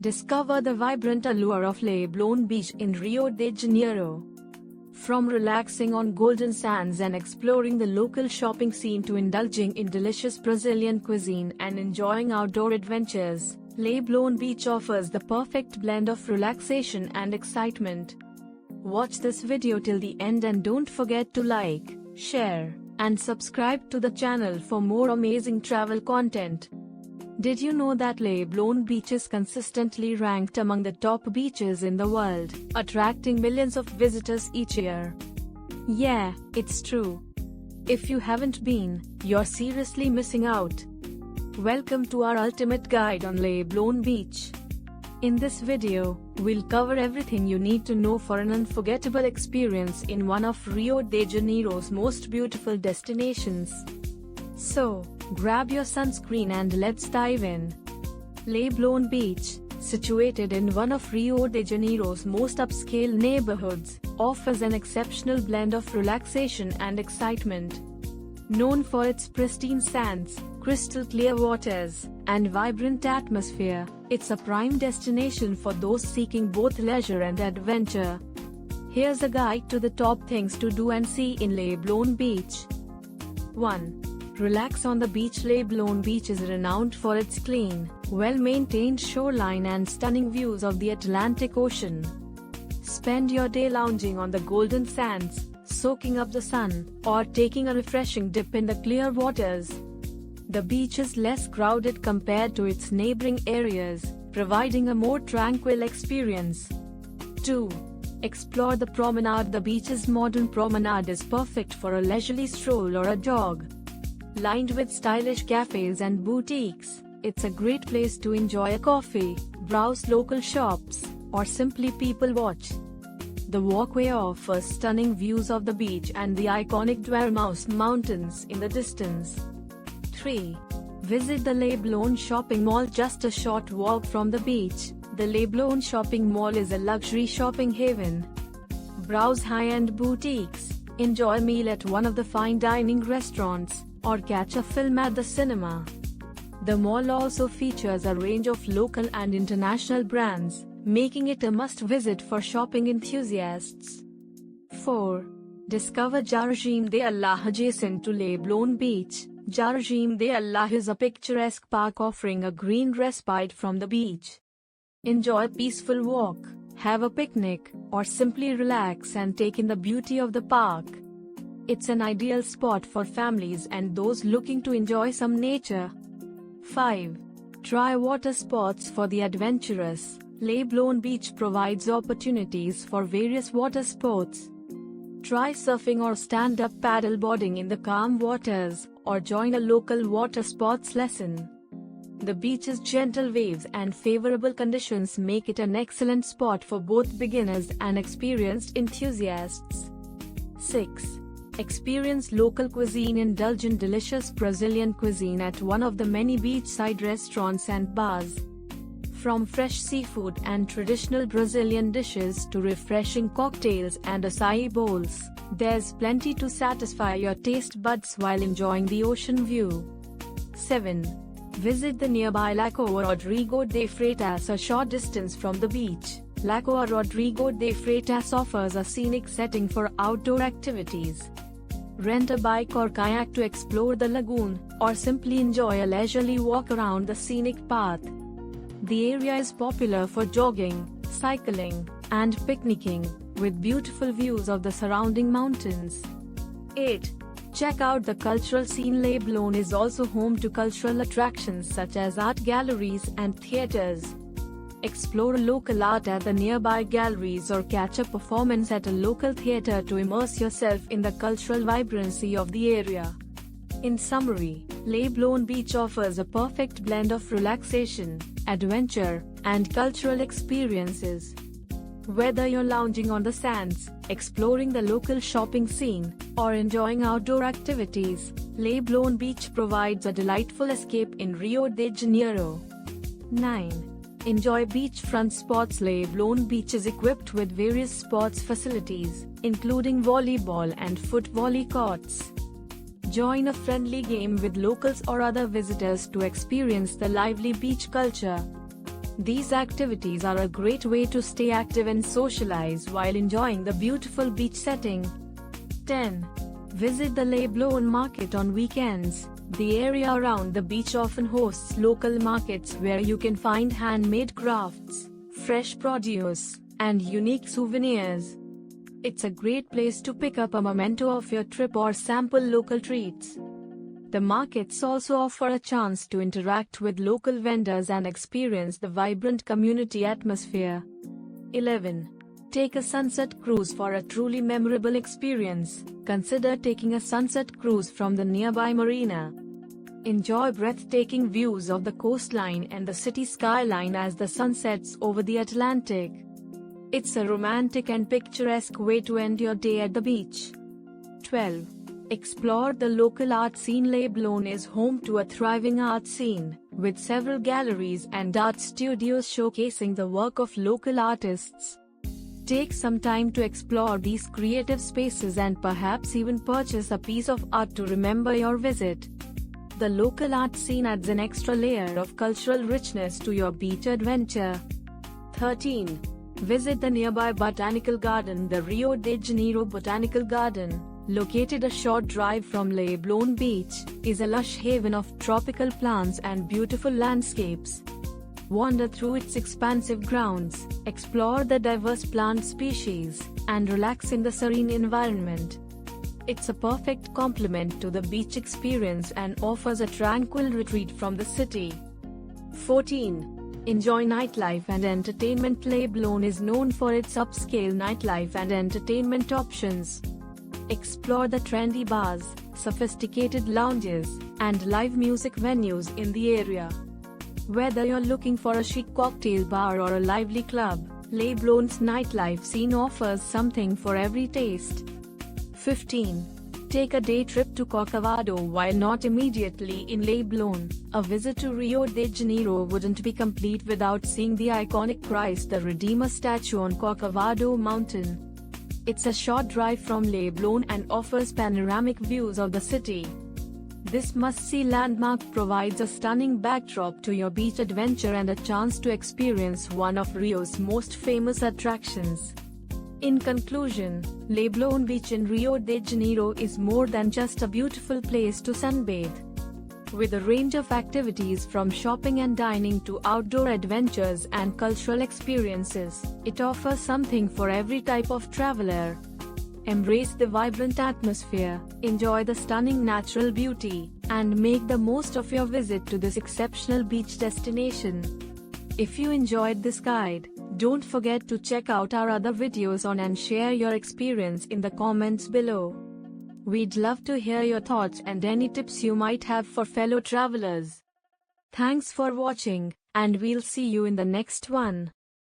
Discover the vibrant allure of Leblon Beach in Rio de Janeiro. From relaxing on golden sands and exploring the local shopping scene to indulging in delicious Brazilian cuisine and enjoying outdoor adventures, Leblon Beach offers the perfect blend of relaxation and excitement. Watch this video till the end and don't forget to like, share, and subscribe to the channel for more amazing travel content. Did you know that Leblon Beach is consistently ranked among the top beaches in the world, attracting millions of visitors each year? Yeah, it's true. If you haven't been, you're seriously missing out. Welcome to our ultimate guide on Leblon Beach. In this video, we'll cover everything you need to know for an unforgettable experience in one of Rio de Janeiro's most beautiful destinations. So, grab your sunscreen and let's dive in. Leblon Beach, situated in one of Rio de Janeiro's most upscale neighborhoods, offers an exceptional blend of relaxation and excitement. Known for its pristine sands, crystal-clear waters, and vibrant atmosphere, it's a prime destination for those seeking both leisure and adventure. Here's a guide to the top things to do and see in Leblon Beach. 1. Relax on the beach. Leblon Beach is renowned for its clean, well-maintained shoreline and stunning views of the Atlantic Ocean. Spend your day lounging on the golden sands, soaking up the sun, or taking a refreshing dip in the clear waters. The beach is less crowded compared to its neighboring areas, providing a more tranquil experience. 2. Explore the promenade. The beach's modern promenade is perfect for a leisurely stroll or a jog. Lined with stylish cafes and boutiques, it's a great place to enjoy a coffee, browse local shops, or simply people watch. The walkway offers stunning views of the beach and the iconic Dormouse Mountains in the distance. 3. Visit the Leblon Shopping Mall. Just a short walk from the beach, the Leblon Shopping Mall is a luxury shopping haven. Browse high-end boutiques, enjoy a meal at one of the fine dining restaurants, or catch a film at the cinema. The mall also features a range of local and international brands, making it a must-visit for shopping enthusiasts. 4. Discover Jardim de Allah. Adjacent to Leblon Beach, Jardim de Allah is a picturesque park offering a green respite from the beach. Enjoy a peaceful walk, have a picnic, or simply relax and take in the beauty of the park. It's an ideal spot for families and those looking to enjoy some nature. 5. Try water sports for the adventurous. Leblon Beach provides opportunities for various water sports. Try surfing or stand-up paddleboarding in the calm waters, or join a local water sports lesson. The beach's gentle waves and favorable conditions make it an excellent spot for both beginners and experienced enthusiasts. 6. Experience local cuisine. Indulge in delicious Brazilian cuisine at one of the many beachside restaurants and bars. From fresh seafood and traditional Brazilian dishes to refreshing cocktails and acai bowls, there's plenty to satisfy your taste buds while enjoying the ocean view. 7. Visit the nearby Lagoa Rodrigo de Freitas. A short distance from the beach, Lagoa Rodrigo de Freitas offers a scenic setting for outdoor activities. Rent a bike or kayak to explore the lagoon, or simply enjoy a leisurely walk around the scenic path. The area is popular for jogging, cycling, and picnicking, with beautiful views of the surrounding mountains. 8. Check out the cultural scene. Leblon is also home to cultural attractions such as art galleries and theaters. Explore local art at the nearby galleries or catch a performance at a local theater to immerse yourself in the cultural vibrancy of the area. In summary, Leblon Beach offers a perfect blend of relaxation, adventure, and cultural experiences. Whether you're lounging on the sands, exploring the local shopping scene, or enjoying outdoor activities, Leblon Beach provides a delightful escape in Rio de Janeiro. 9. Enjoy beachfront spots. Leblon Beach is equipped with various sports facilities, including volleyball and foot volley courts. Join a friendly game with locals or other visitors to experience the lively beach culture. These activities are a great way to stay active and socialize while enjoying the beautiful beach setting. 10. Visit the Leblon Market on weekends. The area around the beach often hosts local markets where you can find handmade crafts, fresh produce, and unique souvenirs. It's a great place to pick up a memento of your trip or sample local treats. The markets also offer a chance to interact with local vendors and experience the vibrant community atmosphere. 11. Take a sunset cruise for a truly memorable experience. Consider taking a sunset cruise from the nearby marina. Enjoy breathtaking views of the coastline and the city skyline as the sun sets over the Atlantic. It's a romantic and picturesque way to end your day at the beach. 12. Explore the local art scene. Leblon is home to a thriving art scene, with several galleries and art studios showcasing the work of local artists. Take some time to explore these creative spaces and perhaps even purchase a piece of art to remember your visit. The local art scene adds an extra layer of cultural richness to your beach adventure. 13. Visit the nearby botanical garden. The Rio de Janeiro Botanical Garden, located a short drive from Leblon Beach, is a lush haven of tropical plants and beautiful landscapes. Wander through its expansive grounds, explore the diverse plant species, and relax in the serene environment. It's a perfect complement to the beach experience and offers a tranquil retreat from the city. 14. Enjoy nightlife and entertainment. Leblon is known for its upscale nightlife and entertainment options. Explore the trendy bars, sophisticated lounges, and live music venues in the area. Whether you're looking for a chic cocktail bar or a lively club, Leblon's nightlife scene offers something for every taste. 15. Take a day trip to Corcovado. While not immediately in Leblon, a visit to Rio de Janeiro wouldn't be complete without seeing the iconic Christ the Redeemer statue on Corcovado Mountain. It's a short drive from Leblon and offers panoramic views of the city. This must-see landmark provides a stunning backdrop to your beach adventure and a chance to experience one of Rio's most famous attractions. In conclusion, Leblon Beach in Rio de Janeiro is more than just a beautiful place to sunbathe. With a range of activities from shopping and dining to outdoor adventures and cultural experiences, it offers something for every type of traveler. Embrace the vibrant atmosphere, enjoy the stunning natural beauty, and make the most of your visit to this exceptional beach destination. If you enjoyed this guide, don't forget to check out our other videos on and share your experience in the comments below. We'd love to hear your thoughts and any tips you might have for fellow travelers. Thanks for watching, and we'll see you in the next one.